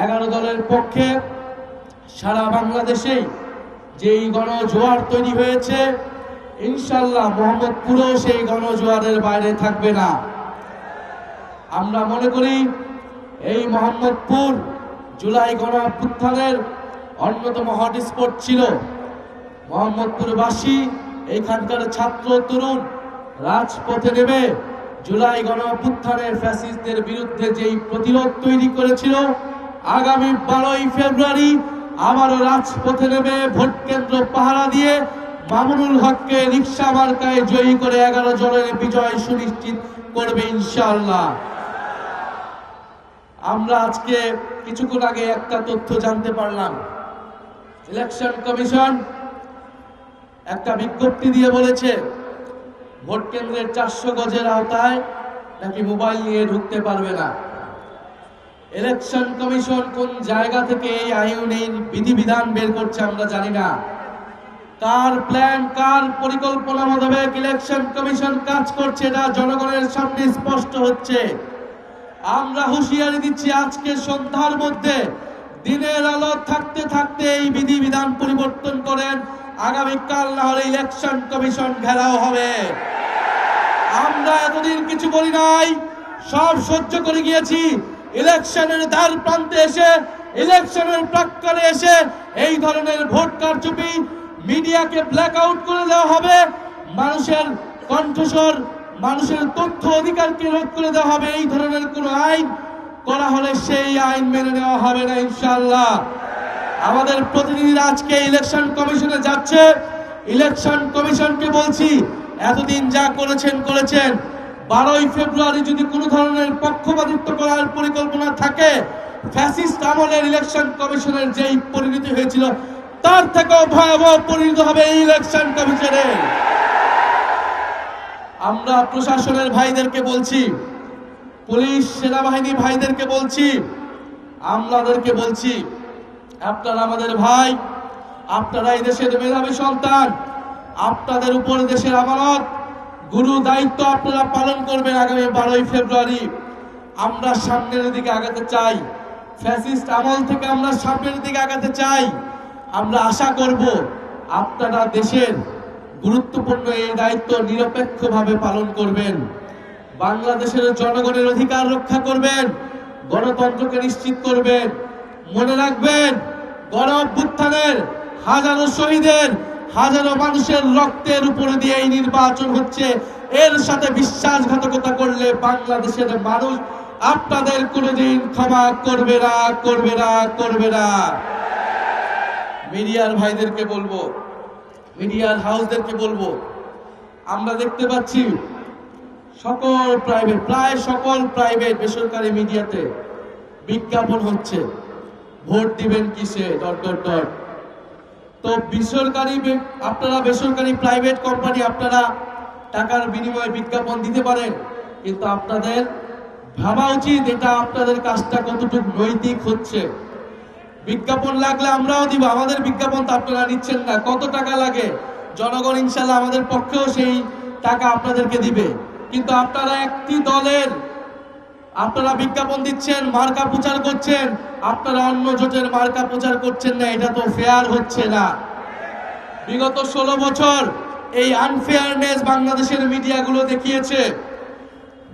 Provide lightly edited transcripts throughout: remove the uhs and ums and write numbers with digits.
11 দলের পক্ষে সারা বাংলাদেশে যেই গণজোয়ার তৈরি হয়েছে, ইনশাআল্লাহ মোহাম্মদপুরও সেই গণজোয়ারের বাইরে থাকবে না। আমরা মনে করি এই মোহাম্মদপুর জুলাই গণঅভ্যুত্থানের অন্যতম হটস্পট ছিল। মোহাম্মদপুরবাসী, এইখানকার ছাত্র তরুণ রাজপথে নেমে জুলাই গণঅভ্যুত্থানের ফ্যাসিস্টদের বিরুদ্ধে যেই প্রতিরোধ তৈরি করেছিল, আগামী 12ই ফেব্রুয়ারি আবারও রাজপথে নেমে ভোট কেন্দ্র পাহারা দিয়ে মামুনুল হককে রিকশা মার্কায় জয়ী করে 11 জনের বিজয় সুনিশ্চিত করবে ইনশাআল্লাহ। আমরা আজকে কিছুক্ষণ আগে একটা তথ্য জানতে পারলাম, ইলেকশন কমিশন একটা বিজ্ঞপ্তি দিয়ে বলেছে ভোট কেন্দ্রের 400 গজের আওতায় নাকি মোবাইল নিয়ে ঢুকতে পারবে না। ইলেকশন কমিশন কোন জায়গা থেকে এই আইনের বিধিবিধান বের করছে আমরা জানি না। কার প্ল্যান, কার পরিকল্পনা মোতাবেক ইলেকশন কমিশন কাজ করছে এটা জনগণের সামনে স্পষ্ট হচ্ছে। আমরা হুঁশিয়ারি দিচ্ছি, আজকে সন্ধ্যার মধ্যে দিনের আলো থাকতে থাকতে এই বিধিবিধান পরিবর্তন করেন, আগামীকাল না হলে ইলেকশন কমিশন ঘেরাও হবে। আমরা এতদিন কিছু বলি নাই, সব সহ্য করে গিয়েছি। ইলেকশনের দ্বার প্রান্তে এসে, ইলেকশনের প্রাক্কালে এসে এই ধরনের ভোট কারচুপি, মিডিয়াকে ব্ল্যাক আউট করে দেওয়া হবে, মানুষের কণ্ঠস্বর, মানুষের তথ্য অধিকারকে রোধ করে দেওয়া হবে, এই ধরনের কোন আইন করা হলে সেই আইন মেনে নেওয়া হবে না ইনশাআল্লাহ। আমাদের প্রতিনিধিরা আজকে ইলেকশন কমিশনে যাচ্ছে। ইলেকশন কমিশনকে বলছি, এতদিন যা করেছেন 12ই ফেব্রুয়ারি যদি কোনো ধরনের পক্ষপাতিত্ব করার পরিকল্পনা থাকে, ফ্যাসিস্ট আমলের ইলেকশন কমিশনের যেই পরিণতি হয়েছিল তার থেকেও ভয়াবহ পরিণত হবে এই ইলেকশন কমিশনের। আমরা প্রশাসনের ভাইদেরকে বলছি, পুলিশ সেনাবাহিনী ভাইদেরকে বলছি, আমলাদেরকে বলছি, আপনারা আমাদের ভাই, আপনারা এই দেশের মেধাবী সন্তান, আপনাদের উপর দেশের আমানত, গুরু দায়িত্ব আপনারা পালন করবেন। আগামী 12ই ফেব্রুয়ারি আমরা সামনের দিকে আগাতে চাই, ফ্যাসিস্ট আমল থেকে আমরা সামনের দিকে আগাতে চাই। আমরা আশা করব আপনারা দেশের গুরুত্বপূর্ণ এই দায়িত্ব নিরপেক্ষভাবে পালন করবেন, বাংলাদেশের জনগণের অধিকার রক্ষা করবেন, গণতন্ত্রকে নিশ্চিত করবেন। মনে রাখবেন, গণঅভ্যুত্থানের হাজারো শহীদের, হাজারো মানুষের রক্তের উপরে দিয়ে এই নির্বাচন হচ্ছে। এর সাথে বিশ্বাসঘাতকতা করলে বাংলাদেশের মানুষ আপনাদের কোনোদিন ক্ষমা করবে না, করবে না, করবে না। মিডিয়ার ভাইদেরকে বলবো, মিডিয়ার হাউসদেরকে বলবো, আমরা দেখতে পাচ্ছি সকল প্রাইভেট, প্রায় সকল প্রাইভেট বেসরকারি মিডিয়াতে বিজ্ঞাপন হচ্ছে ভোট দিবেন কিসে ... তো বেসরকারি, আপনারা বেসরকারি প্রাইভেট কোম্পানি, আপনারা টাকার বিনিময়ে বিজ্ঞাপন দিতে পারেন, কিন্তু আপনাদের ভাবা উচিত এটা আপনাদের কাজটা কতটুকু নৈতিক হচ্ছে। বিজ্ঞাপন লাগলে আমরাও দিব, আমাদের বিজ্ঞাপন তো আপনারা নিচ্ছেন না। কত টাকা লাগে জনগণ ইনশাআল্লাহ আমাদের পক্ষেও সেই টাকা আপনাদেরকে দিবে, কিন্তু আপনারা একটি দলের আপনারা বিজ্ঞাপন দিচ্ছেন, মার্কা প্রচার করছেন, আপনারা অন্য জোটের মার্কা প্রচার করছেন না, এটা তো ফেয়ার হচ্ছে না। বিগত 16 বছর এই আনফেয়ারনেস বাংলাদেশের মিডিয়াগুলো দেখিয়েছে।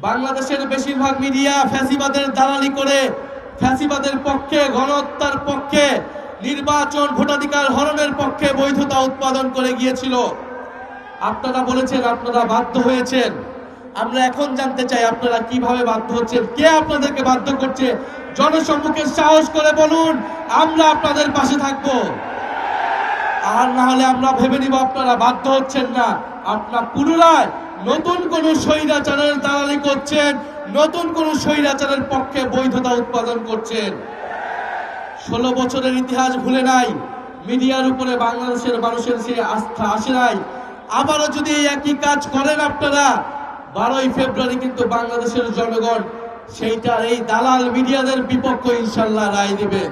বাংলাদেশের বেশিরভাগ মিডিয়া ফ্যাসিবাদের দালালি করে, ফ্যাসিবাদের পক্ষে, গণহত্যার পক্ষে, নির্বাচন ভোটাধিকার হরণের পক্ষে বৈধতা উৎপাদন করে গিয়েছিল। আপনারা বলেছেন আপনারা বাধ্য হয়েছেন। আমরা এখন জানতে চাই আপনারা কিভাবে বাধ্য হচ্ছেন, কে আপনাদেরকে বাধ্য করছে? জনসম্মুখে সাহস করে বলুন, আমরা আপনাদের পাশে থাকব। আর না হলে আমরা ভেবে নিব আপনারা বাধ্য হচ্ছেন না, আপনারা পুনরায় নতুন কোন স্বৈরাচারের দালালি করছেন, নতুন কোন স্বৈরাচারের পক্ষে বৈধতা উৎপাদন করছেন। 16 বছরের ইতিহাস ভুলে নাই, মিডিয়ার উপরে বাংলাদেশের মানুষের সেই আস্থা আসে নাই। আবারও যদি একই কাজ করেন আপনারা, 12ই ফেব্রুয়ারি কিন্তু বাংলাদেশের জনগণ সেইটার এই দালাল মিডিয়াদের বিপক্ষে ইনশাআল্লাহ রায় দিবে।